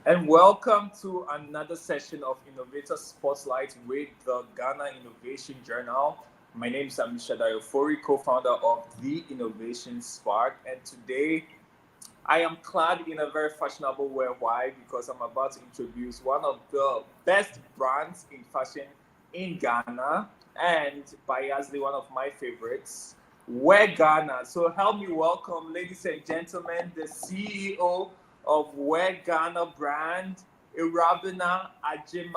And welcome to another session of Innovator Spotlight with the Ghana Innovation Journal. My name is Ammishaddai Ofori, co-founder of The Innovation Spark. And today I am clad in a very fashionable wear. Why? Because I'm about to introduce one of the best brands in fashion in Ghana and biasly one of my favorites, Wear Ghana. So help me welcome, ladies and gentlemen, the CEO of Wear Ghana brand, Awura Abena Agyeman.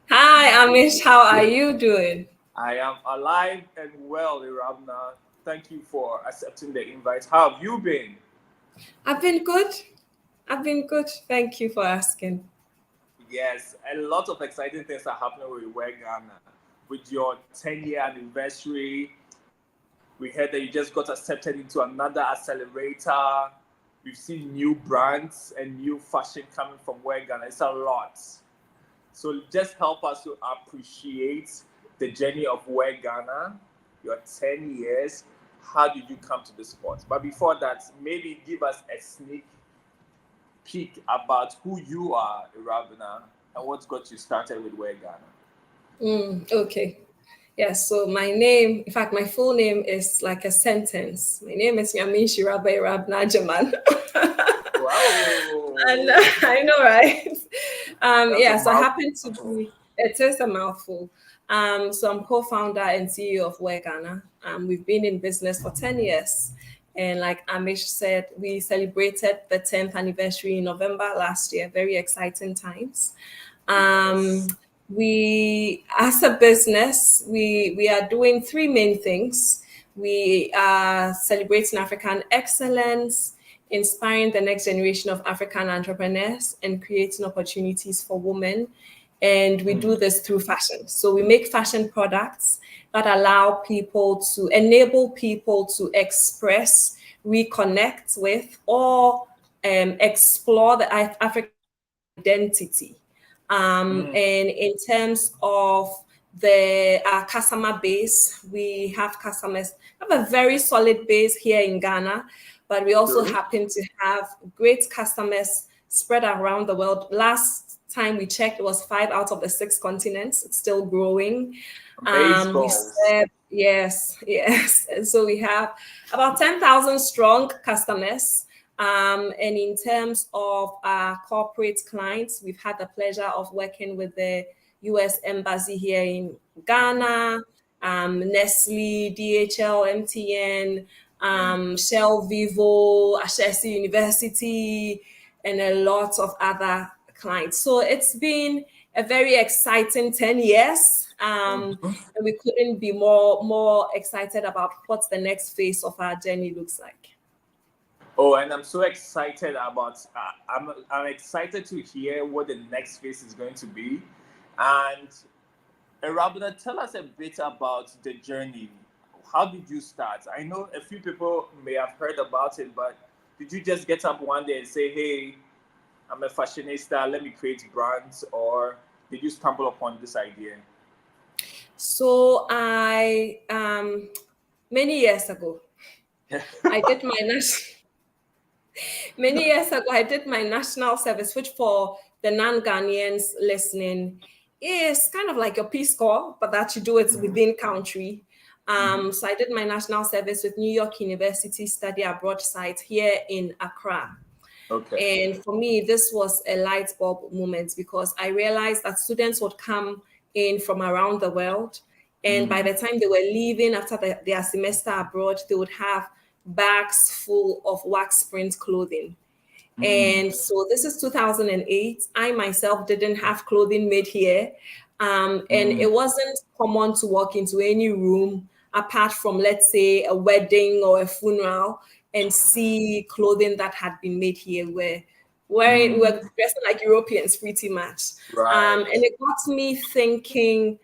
Hi, Amish. How are you doing? I am alive and well, Awura Abena. Thank you for accepting the invite. How have you been? I've been good. Thank you for asking. Yes, a lot of exciting things are happening with Wear Ghana. With your 10-year anniversary, we heard that you just got accepted into another accelerator. We've seen new brands and new fashion coming from Wear Ghana. It's a lot. So just help us to appreciate the journey of Wear Ghana, your 10 years. How did you come to the spot? But before that, maybe give us a sneak peek about who you are, Awura Abena, and what got you started with Wear Ghana. Okay. Yes, so my name, in fact, my full name is like a sentence. My name is Ammishaddai Awura Abena Agyeman. Wow. And I know, right? That's So I happen to be, it is a mouthful. So I'm co-founder and CEO of Wear Ghana. We've been in business for 10 years. And like Amish said, we celebrated the 10th anniversary in November last year. Very exciting times. We, as a business, we are doing three main things. We are celebrating African excellence, inspiring the next generation of African entrepreneurs, and creating opportunities for women. And we do this through fashion. So we make fashion products that enable people to express, reconnect with, or explore the African identity. And in terms of our customer base, we have customers, have a very solid base here in Ghana, but we also happen to have great customers spread around the world. Last time we checked, it was 5 out of the 6 continents. It's still growing. Yes. And so we have about 10,000 strong customers. And in terms of our corporate clients, we've had the pleasure of working with the U.S. Embassy here in Ghana, Nestle, DHL, MTN, Shell, Vivo, Ashesi University, and a lot of other clients. So it's been a very exciting 10 years. And we couldn't be more excited about what the next phase of our journey looks like. Oh, and I'm so excited about. I'm excited to hear what the next phase is going to be. And Awura Abena, tell us a bit about the journey. How did you start? I know a few people may have heard about it, but did you just get up one day and say, "Hey, I'm a fashionista. Let me create brands," or did you stumble upon this idea? So I many years ago, I did my Many years ago, I did my national service, which for the non-Ghanaians listening is kind of like your Peace Corps, but that you do it within country. So I did my national service with New York University Study Abroad site here in Accra. Okay. And for me, this was a light bulb moment because I realized that students would come in from around the world. And by the time they were leaving after their semester abroad, they would have bags full of wax print clothing. And so this is 2008. I myself didn't have clothing made here. And it wasn't common to walk into any room apart from, let's say, a wedding or a funeral and see clothing that had been made here where we're dressing like Europeans pretty much. And it got me thinking,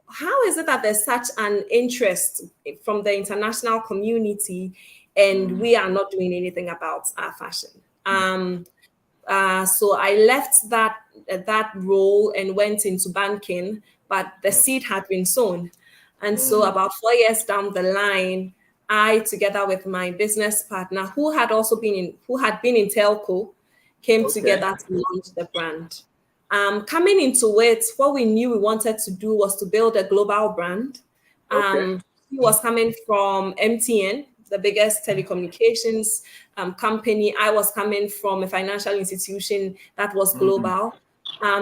how is it that there's such an interest from the international community and we are not doing anything about our fashion? So I left that role and went into banking, but the seed had been sown. And so about 4 years down the line, I, together with my business partner, who had been in telco, came together to launch the brand. Coming into it, what we knew we wanted to do was to build a global brand. He was coming from MTN, the biggest telecommunications company. I was coming from a financial institution that was global.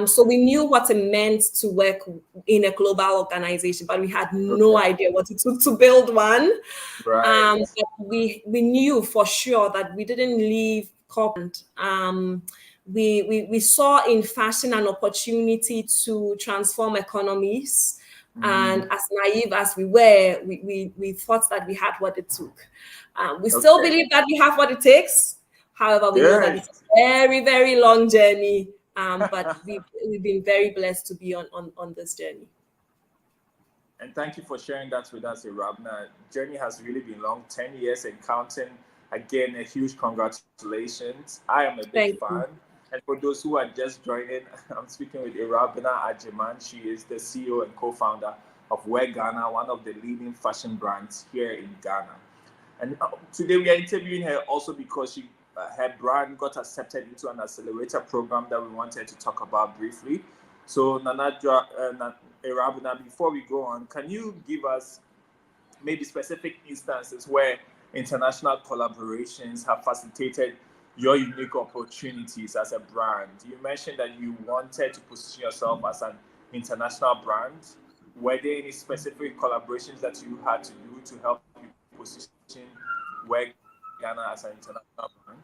So we knew what it meant to work in a global organization, but we had no idea what it took to build one. Right. But we knew for sure that we didn't leave corporate. We saw in fashion an opportunity to transform economies. And as naive as we were, we thought that we had what it took. We still believe that we have what it takes. However, we know that it's a very, very long journey. But we've been very blessed to be on this journey. And thank you for sharing that with us, Awura Abena. Journey has really been long, 10 years and counting. Again, a huge congratulations. I am a big fan. And for those who are just joining, I'm speaking with Awura Abena Agyeman. She is the CEO and co-founder of Wear Ghana, one of the leading fashion brands here in Ghana. And today we are interviewing her also because her brand got accepted into an accelerator program that we wanted to talk about briefly. So Awura Abena, before we go on, can you give us maybe specific instances where international collaborations have facilitated your unique opportunities as a brand? You mentioned that you wanted to position yourself as an international brand. Were there any specific collaborations that you had to do to help you position Wear Ghana as an international brand?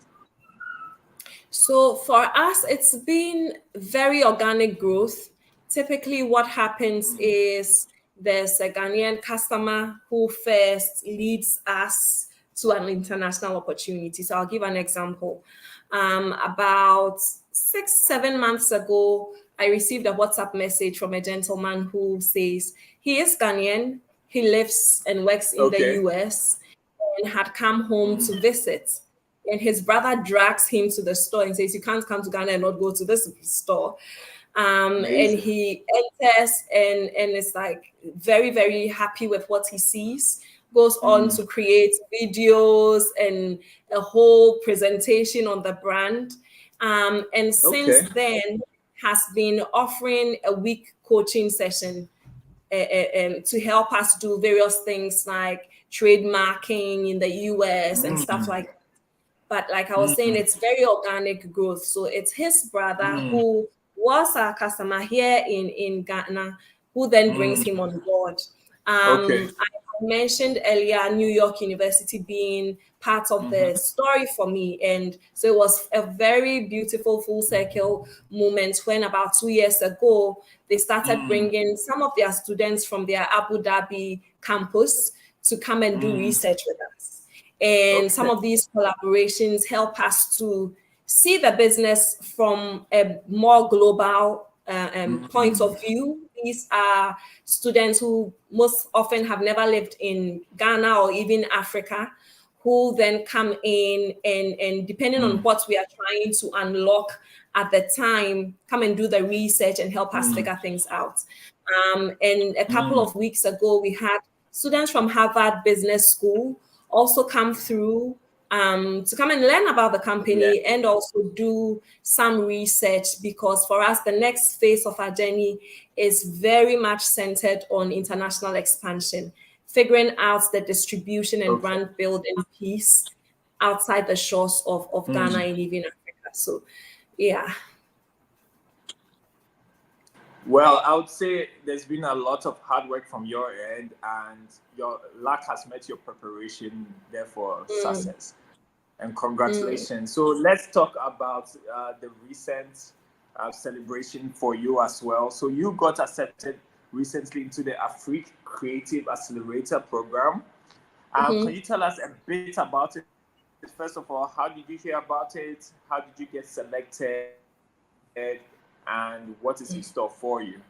So for us, it's been very organic growth. Typically, what happens is there's a Ghanaian customer who first leads us to an international opportunity. So I'll give an example. About 6-7 months ago, I received a WhatsApp message from a gentleman who says he is Ghanaian, he lives and works in the US, and had come home to visit. And his brother drags him to the store and says, "You can't come to Ghana and not go to this store." And he enters and is like very, very happy with what he sees, goes on to create videos and a whole presentation on the brand. And since then has been offering a week coaching session to help us do various things like trademarking in the US and stuff like that. But like I was saying, it's very organic growth. So it's his brother who was our customer here in Ghana, who then brings him on board. I mentioned earlier New York University being part of the story for me. And so it was a very beautiful full circle moment when about 2 years ago, they started bringing some of their students from their Abu Dhabi campus to come and do research with us. And some of these collaborations help us to see the business from a more global point of view. These are students who most often have never lived in Ghana or even Africa, who then come in and depending on what we are trying to unlock at the time, come and do the research and help us figure things out. And a couple of weeks ago, we had students from Harvard Business School also come through to come and learn about the company and also do some research, because for us, the next phase of our journey is very much centered on international expansion, figuring out the distribution and brand building piece outside the shores of Ghana and even Africa. So, yeah. Well, I would say there's been a lot of hard work from your end, and your luck has met your preparation, therefore success. And congratulations. So let's talk about the recent celebration for you as well. So you got accepted recently into the Afrique Creative Accelerator program. Can you tell us a bit about it? First of all, how did you hear about it? How did you get selected? And what is in store for you?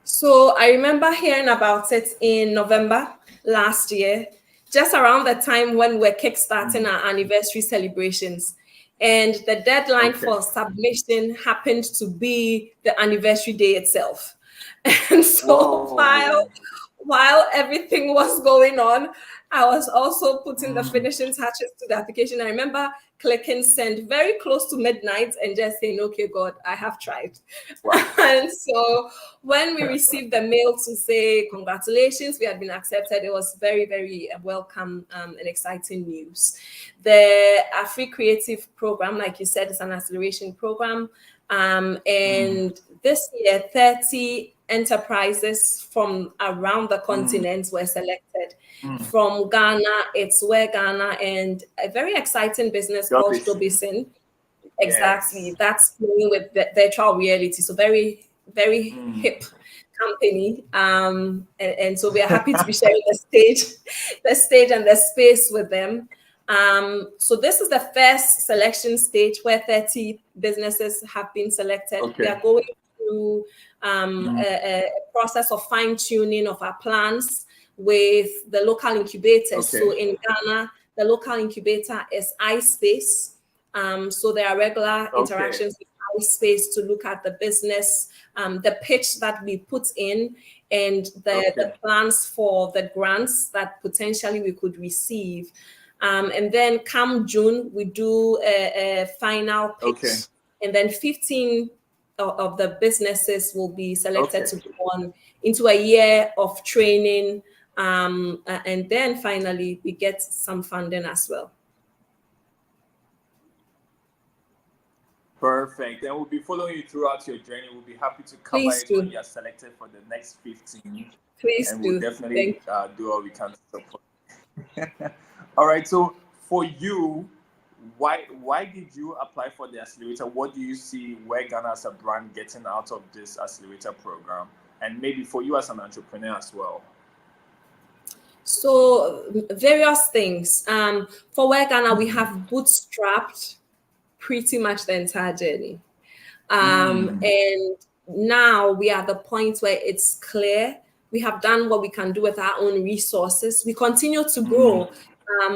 So I remember hearing about it in November last year, just around the time when we're kickstarting our anniversary celebrations. And the deadline for submission happened to be the anniversary day itself. And so while everything was going on, I was also putting the finishing touches to the application. I remember clicking send very close to midnight and just saying, okay, God, I have tried. Wow. And so when we received the mail to say, congratulations, we had been accepted, it was very, very welcome and exciting news. The Afrique Creative program, like you said, is an acceleration program. And this year, 30 enterprises from around the continent were selected. From Ghana, it's Where Ghana, and a very exciting business called Dobison. Exactly. Yes. That's playing with virtual reality. So very, very hip company. And so we are happy to be sharing the stage and the space with them. So this is the first selection stage where 30 businesses have been selected. Okay. We are going through a process of fine-tuning of our plans with the local incubators. Okay. So in Ghana, the local incubator is iSpace. So there are regular interactions with iSpace to look at the business, the pitch that we put in, and the plans for the grants that potentially we could receive. And then come June, we do a final pitch, and then 15 of the businesses will be selected to go on into a year of training. And then finally, we get some funding as well. Perfect. And we'll be following you throughout your journey. We'll be happy to cover it when you're selected for the next 15. Please and do. We'll definitely do all we can to support. All right. So for you, why did you apply for the accelerator? What do you see Where Ghana as a brand getting out of this accelerator program? And maybe for you as an entrepreneur as well. So various things. For Where Ghana, we have bootstrapped pretty much the entire journey. And now we are at the point where it's clear we have done what we can do with our own resources. We continue to grow.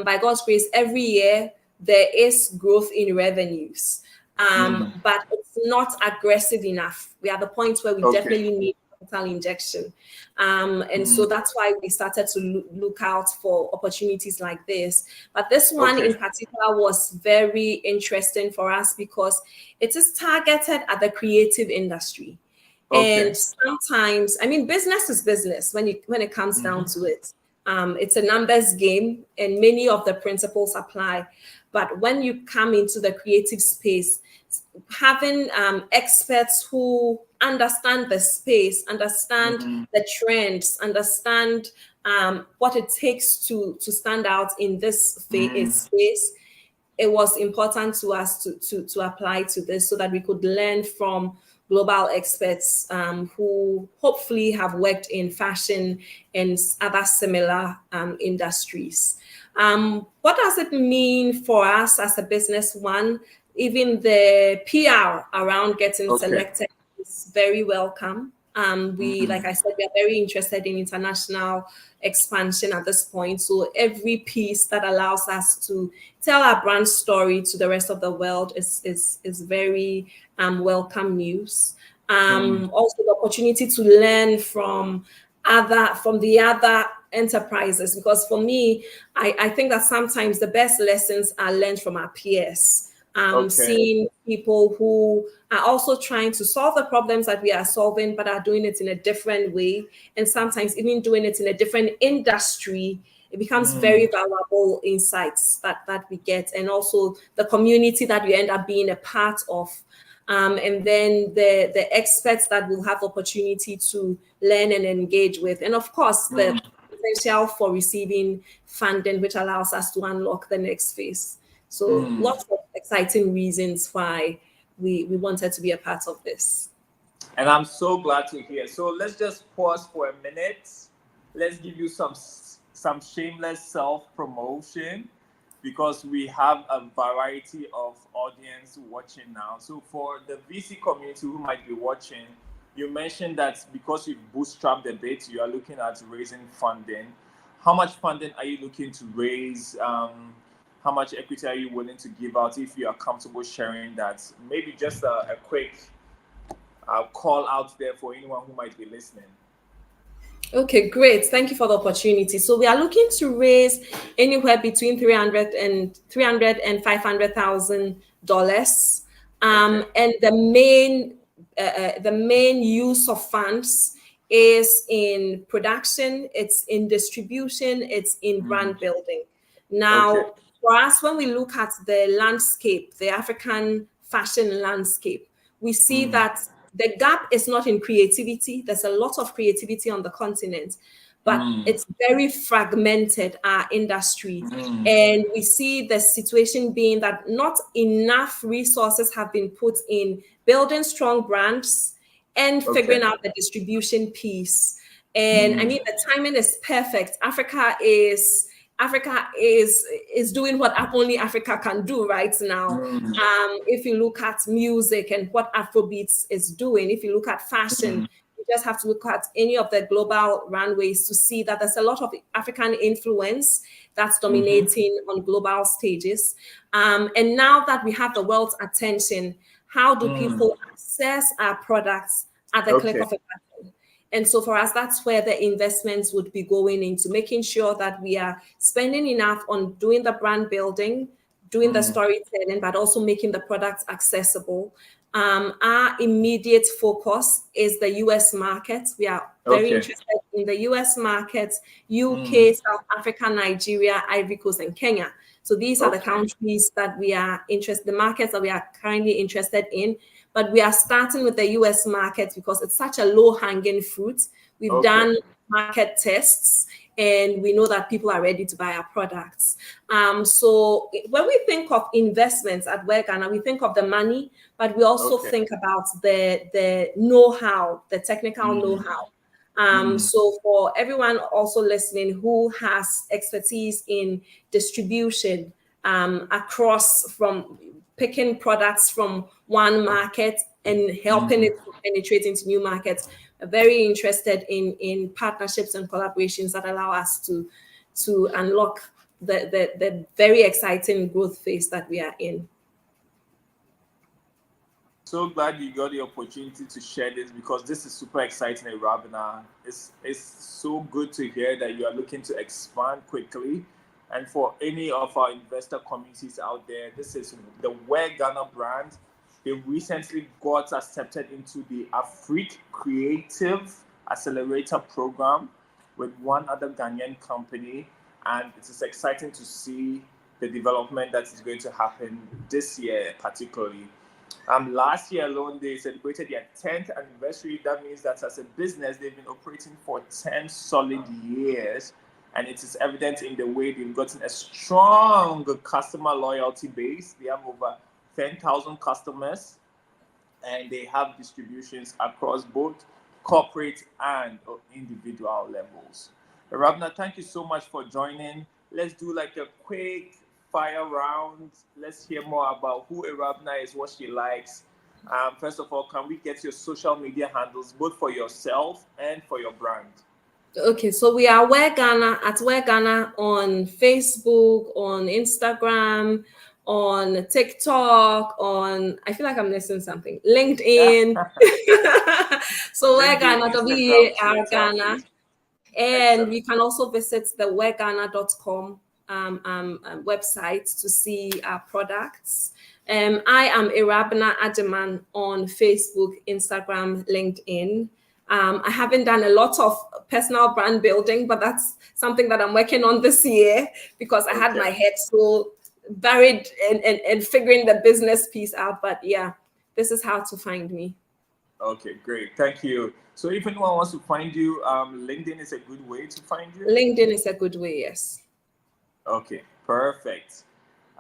By God's grace, every year there is growth in revenues, but it's not aggressive enough. We are at the point where we definitely need capital injection. And so that's why we started to look out for opportunities like this. But this one in particular was very interesting for us because it is targeted at the creative industry. And sometimes, I mean, business is business when it comes down to it. It's a numbers game and many of the principles apply. But when you come into the creative space, having experts who understand the space, understand the trends, understand what it takes to stand out in this space, it was important to us to apply to this so that we could learn from global experts who hopefully have worked in fashion and other similar industries. What does it mean for us as a business? One, even the PR around getting selected is very welcome. Like I said, we are very interested in international expansion at this point. So every piece that allows us to tell our brand story to the rest of the world is very welcome news. Also the opportunity to learn from the other enterprises, because for me, I think that sometimes the best lessons are learned from our peers. Seeing people who are also trying to solve the problems that we are solving, but are doing it in a different way, and sometimes even doing it in a different industry, it becomes very valuable insights that we get, and also the community that we end up being a part of. And then the experts that will have opportunity to learn and engage with. And of course, the potential for receiving funding, which allows us to unlock the next phase. So lots of exciting reasons why we wanted to be a part of this. And I'm so glad to hear. So let's just pause for a minute. Let's give you some shameless self-promotion, because we have a variety of audience watching now. So for the VC community who might be watching, you mentioned that because you've bootstrapped a bit, you are looking at raising funding. How much funding are you looking to raise? How much equity are you willing to give out, if you are comfortable sharing that? Maybe just a quick call out there for anyone who might be listening. Okay, great. Thank you for the opportunity. So we are looking to raise anywhere between 300 and $500,000. Okay. And the main use of funds is in production, it's in distribution, it's in Mm. brand building. Okay. Now, for us, when we look at the landscape, the African fashion landscape, we see Mm. that the gap is not in creativity. There's a lot of creativity on the continent, but Mm. it's very fragmented, our industry. Mm. And we see the situation being that not enough resources have been put in building strong brands and Okay. figuring out the distribution piece. And I Mm. mean, the timing is perfect. Africa is doing what only Africa can do right now. Mm. If you look at music and what Afrobeats is doing, if you look at fashion, Mm. you just have to look at any of the global runways to see that there's a lot of African influence that's Mm-hmm. dominating on global stages. And now that we have the world's attention, how do Mm. people access our products at the click Okay. of a button? And so for us, that's where the investments would be going into making sure that we are spending enough on doing the brand building, doing the Mm. storytelling, but also making the products accessible. Our immediate focus is the US market. We are very Okay. interested in the US market, Mm. UK, South Africa, Nigeria, Ivory Coast, and Kenya. So these are the Okay. countries that we are interested, the markets that we are currently interested in. But we are starting with the US market because it's such a low hanging fruit. We've Okay. done market tests and we know that people are ready to buy our products. So when we think of investments at Ghana, we think of the money, but we also Okay. think about the know-how, the technical Mm. know-how. Mm. So for everyone also listening who has expertise in distribution across from picking products from one market and helping Mm. it to penetrate into new markets, are very interested in partnerships and collaborations that allow us to unlock the very exciting growth phase that we are in. So glad you got the opportunity to share this because this is super exciting, Rabina. It's so good to hear that you are looking to expand quickly. And for any of our investor communities out there, this is the Wear Ghana brand. They recently got accepted into the Afrique Creative Accelerator program with one other Ghanaian company. And it is exciting to see the development that is going to happen this year, particularly. Last year alone, they celebrated their 10th anniversary. That means that as a business, they've been operating for 10 solid years. And it is evident in the way they've gotten a strong customer loyalty base. They have over 10,000 customers and they have distributions across both corporate and individual levels. Rabna, thank you so much for joining. Let's do like a quick fire round. Let's hear more about who Rabna is, what she likes. First of all, can we get your social media handles, both for yourself and for your brand? Okay, so we are Wear Ghana at Wear Ghana on Facebook, on Instagram, on TikTok, on I feel like I'm missing something. LinkedIn. So Wear LinkedIn, Ghana, Instagram, WEAR Twitter. Ghana. And you Excellent. can also visit the wearghana.com website to see our products. I am Awura Abena Agyeman on Facebook, Instagram, LinkedIn. I haven't done a lot of personal brand building, but that's something that I'm working on this year because I had Okay. my head so buried and figuring the business piece out. But yeah, this is how to find me. Okay, great. Thank you. So if anyone wants to find you, LinkedIn is a good way to find you. LinkedIn is a good way, yes. Okay, perfect.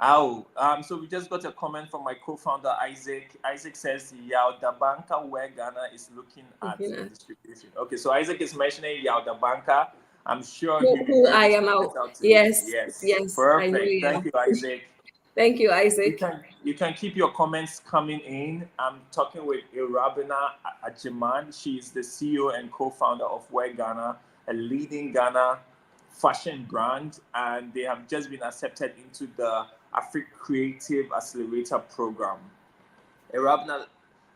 Oh, so we just got a comment from my co-founder Isaac. Isaac says Yauda Banka where Ghana is looking at You know. distribution. Okay, so Isaac is mentioning Yauda Banka. I'm sure he will Who be I able to am point out. it out to you. Yes, Yes, yes, I know perfect. you Thank are. you, Isaac. Thank you, You Isaac. can you can keep your comments coming in. I'm talking with Awura Abena Agyeman. She is the CEO and co-founder of Wear Ghana, a leading Ghana fashion brand, and they have just been accepted into the Afrique Creative Accelerator program. Awura Abena,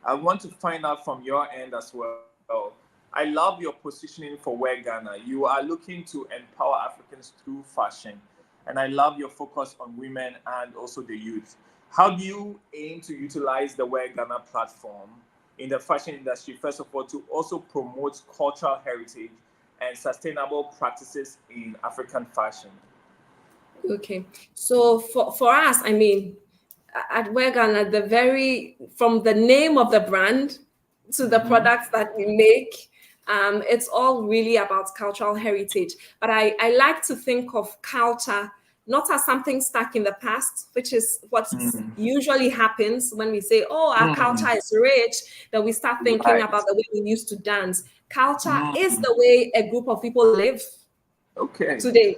I want to find out from your end as well. I love your positioning for Wear Ghana. You are looking to empower Africans through fashion. And I love your focus on women and also the youth. How do you aim to utilize the Wear Ghana platform in the fashion industry, first of all, to also promote cultural heritage and sustainable practices in African fashion? Okay. So for us, I mean, at Wegan, from the name of the brand to the products that we make, it's all really about cultural heritage. But I like to think of culture not as something stuck in the past, which is what usually happens when we say, oh, our culture is rich, then we start thinking about the way we used to dance. Culture is the way a group of people live today.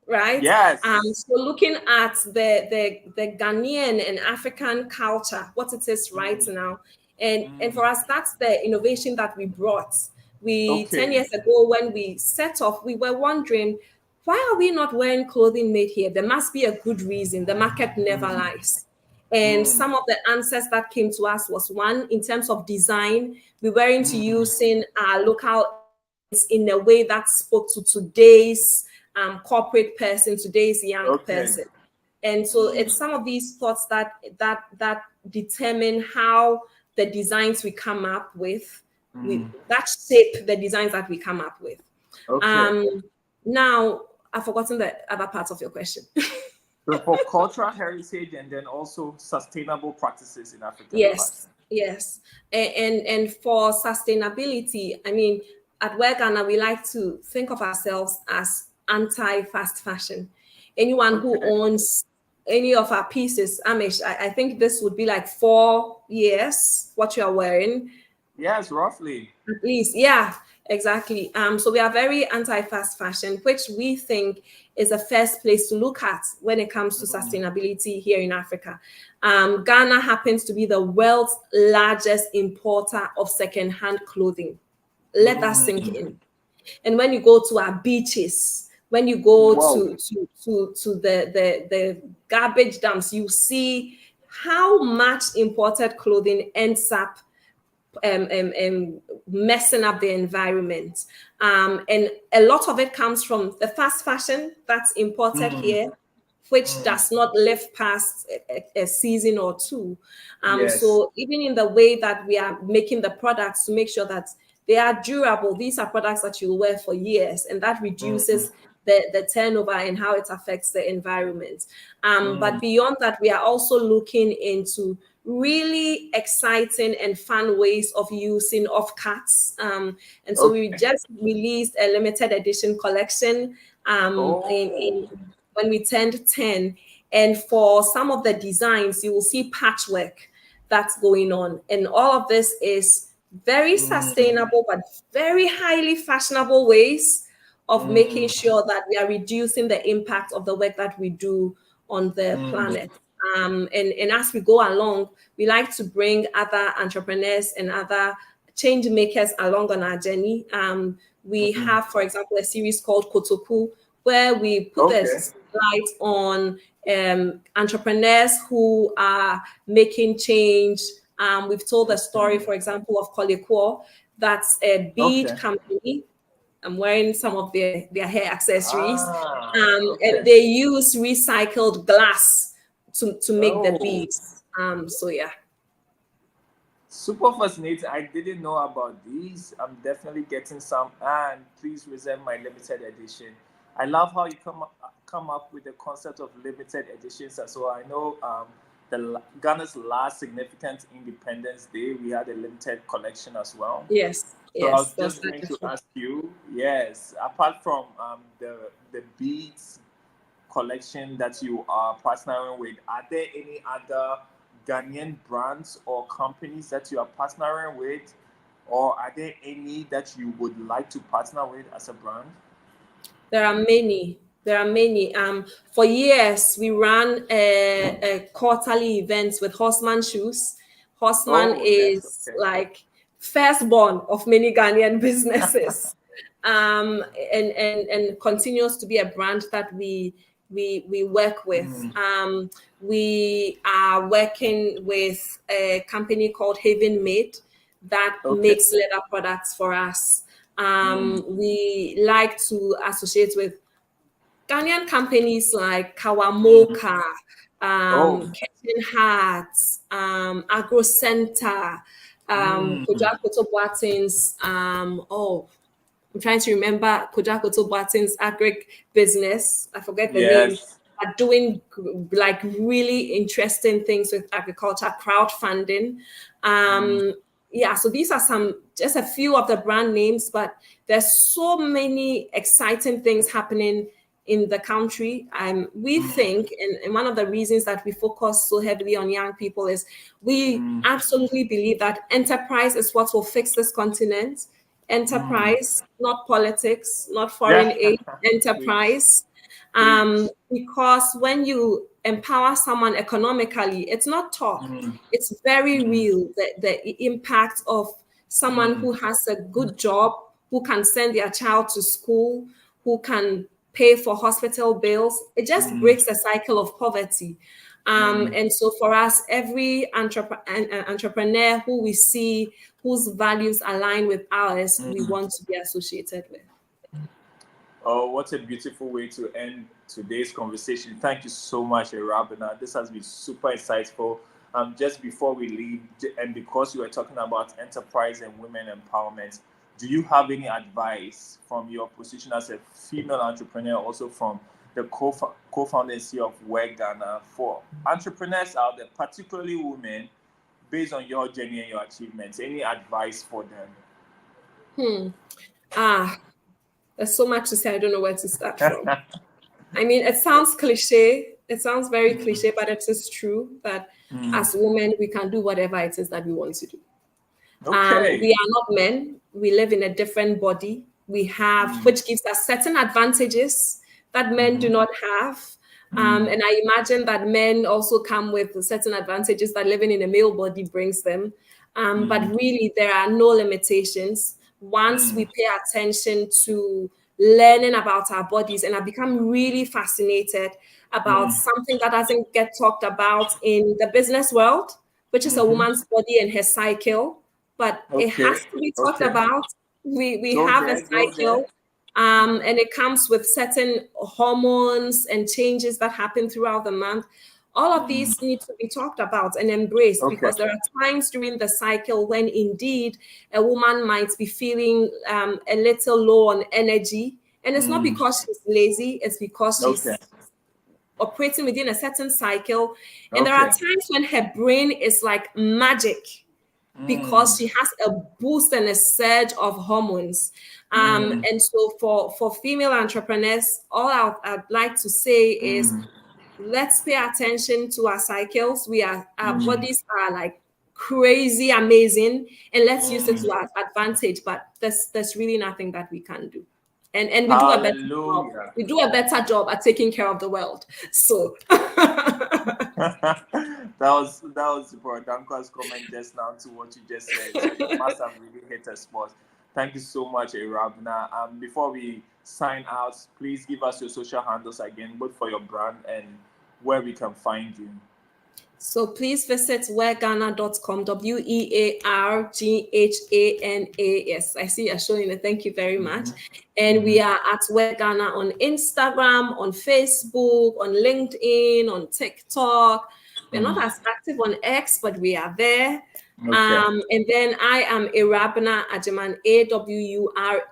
Right. Yes. So looking at the Ghanaian and African culture, what it is right now, and for us, that's the innovation that we brought. 10 years ago, when we set off, we were wondering, why are we not wearing clothing made here? There must be a good reason. The market never lies. And some of the answers that came to us was, one, in terms of design, we weren't using our local in a way that spoke to today's corporate person, today's young person. And so it's some of these thoughts that determine how the designs we come up with, that shape the designs that we come up with. Now, I've forgotten the other parts of your question. So for cultural heritage and then also sustainable practices in Africa. Yes. And for sustainability, I mean, at Wear Ghana, we like to think of ourselves as anti-fast fashion. Anyone who owns any of our pieces, Amish, I think this would be like 4 years, what you are wearing. Yes, roughly. At least, yeah, exactly. So we are very anti-fast fashion, which we think is the first place to look at when it comes to sustainability here in Africa. Ghana happens to be the world's largest importer of second-hand clothing. Let that sink in. And when you go to our beaches, when you go to the garbage dumps, you see how much imported clothing ends up messing up the environment. And a lot of it comes from the fast fashion that's imported here, which does not live past a season or two. So even in the way that we are making the products to make sure that they are durable, these are products that you'll wear for years, and that reduces the turnover and how it affects the environment. But beyond that, we are also looking into really exciting and fun ways of using offcuts. And so we just released a limited edition collection when we turned 10. And for some of the designs, you will see patchwork that's going on. And all of this is very sustainable, but very highly fashionable ways of making sure that we are reducing the impact of the work that we do on the planet. And as we go along, we like to bring other entrepreneurs and other change makers along on our journey. We have, for example, a series called Kotoku, where we put the light on entrepreneurs who are making change. We've told the story, for example, of Kolekwo. That's a bead company. I'm wearing some of their hair accessories. And they use recycled glass to make the beads. So yeah. Super fascinating. I didn't know about these. I'm definitely getting some. And please reserve my limited edition. I love how you come up with the concept of limited editions. So I know Ghana's last significant Independence Day, we had a limited collection as well. Yes. So I was just going to ask you, apart from the beads collection that you are partnering with, are there any other Ghanaian brands or companies that you are partnering with, or are there any that you would like to partner with as a brand? There are many. For years, we ran a quarterly events with Horseman Shoes. Horseman is like firstborn of many Ghanaian businesses, and continues to be a brand that we work with. We are working with a company called Haven Made that makes leather products for us. We like to associate with Ghanaian companies like Kawamoka, Oh. Kitchen Hearts, Agro Center, Kojak Koto Boating's, I'm trying to remember Kojak Koto Boating's agri business. I forget the name. Yes. Are doing like really interesting things with agriculture, crowdfunding. Yeah, so these are just a few of the brand names, but there's so many exciting things happening in the country. We think, and one of the reasons that we focus so heavily on young people is we absolutely believe that enterprise is what will fix this continent. Enterprise, not politics, not foreign Yeah. aid, Preach. enterprise. Preach. Because when you empower someone economically, it's not talk, it's very real. The impact of someone who has a good job, who can send their child to school, who can pay for hospital bills, it just breaks the cycle of poverty. And so for us, every entrepreneur who we see whose values align with ours, we want to be associated with. Oh, what a beautiful way to end today's conversation. Thank you so much, Awura Abena. This has been super insightful. Just before we leave, and because you were talking about enterprise and women empowerment, do you have any advice from your position as a female entrepreneur, also from the co-founder and CEO of Awura Ghana, for entrepreneurs out there, particularly women, based on your journey and your achievements? Any advice for them? There's so much to say. I don't know where to start from. I mean, it sounds cliche. It sounds very cliche, but it is true that as women, we can do whatever it is that we want to do. Okay. We are not men. We live in a different body. We have, which gives us certain advantages that men do not have. And I imagine that men also come with certain advantages that living in a male body brings them. But really, there are no limitations. Once we pay attention to learning about our bodies, and I've become really fascinated about something that doesn't get talked about in the business world, which is a woman's body and her cycle, but it has to be talked about. We have a cycle, and it comes with certain hormones and changes that happen throughout the month. All of these need to be talked about and embraced, because there are times during the cycle when indeed a woman might be feeling a little low on energy. And it's not because she's lazy, it's because she's operating within a certain cycle. And there are times when her brain is like magic, because she has a boost and a surge of hormones. And so for female entrepreneurs, all I'd like to say is, let's pay attention to our cycles. Our bodies are like crazy amazing, and let's use it to our advantage. But there's really nothing that we can do. And we do a better job. We do a better job at taking care of the world. So that was super. Danko's comment just now to what you just said. So you must have really hit a spot. Thank you so much, Awura Abena. Before we sign out, please give us your social handles again, both for your brand and where we can find you. So please visit wearghana.com, WEARGHANA. Yes, I see you're showing it. Thank you very much. And we are at Awura Ghana on Instagram, on Facebook, on LinkedIn, on TikTok. We're not as active on X, but we are there. And then I am Awura Abena Agyeman, AWURA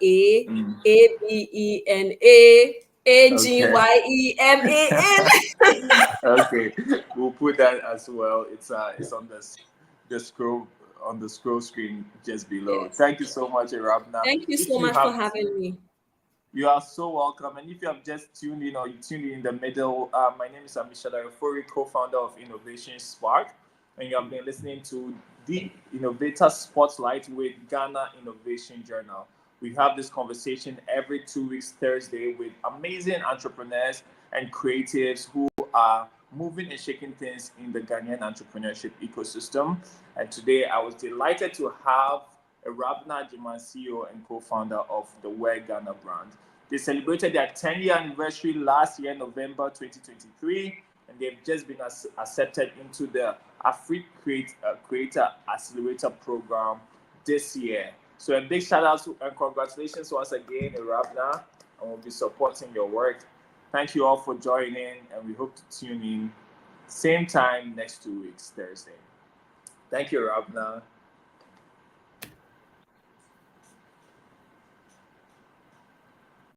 ABENA Okay, we'll put that as well. It's on the scroll screen just below. Yes. Thank you so much, Awura Abena. Thank you so much for having me. You are so welcome. And if you have just tuned in or you tuned in the middle, my name is Ammishaddai Ofori, co-founder of Innovation Spark, and you have been listening to the Innovator Spotlight with Ghana Innovation Journal. We have this conversation every 2 weeks, Thursday, with amazing entrepreneurs and creatives who are moving and shaking things in the Ghanaian entrepreneurship ecosystem. And today I was delighted to have Awura Abena Agyeman, CEO and co-founder of the Awura Ghana brand. They celebrated their 10-year anniversary last year, November 2023, and they've just been accepted into the Afrique Creative Accelerator program this year. So a big shout out and congratulations once again, Awura Abena, and we'll be supporting your work. Thank you all for joining, and we hope to tune in same time next 2 weeks, Thursday. Thank you, Awura Abena.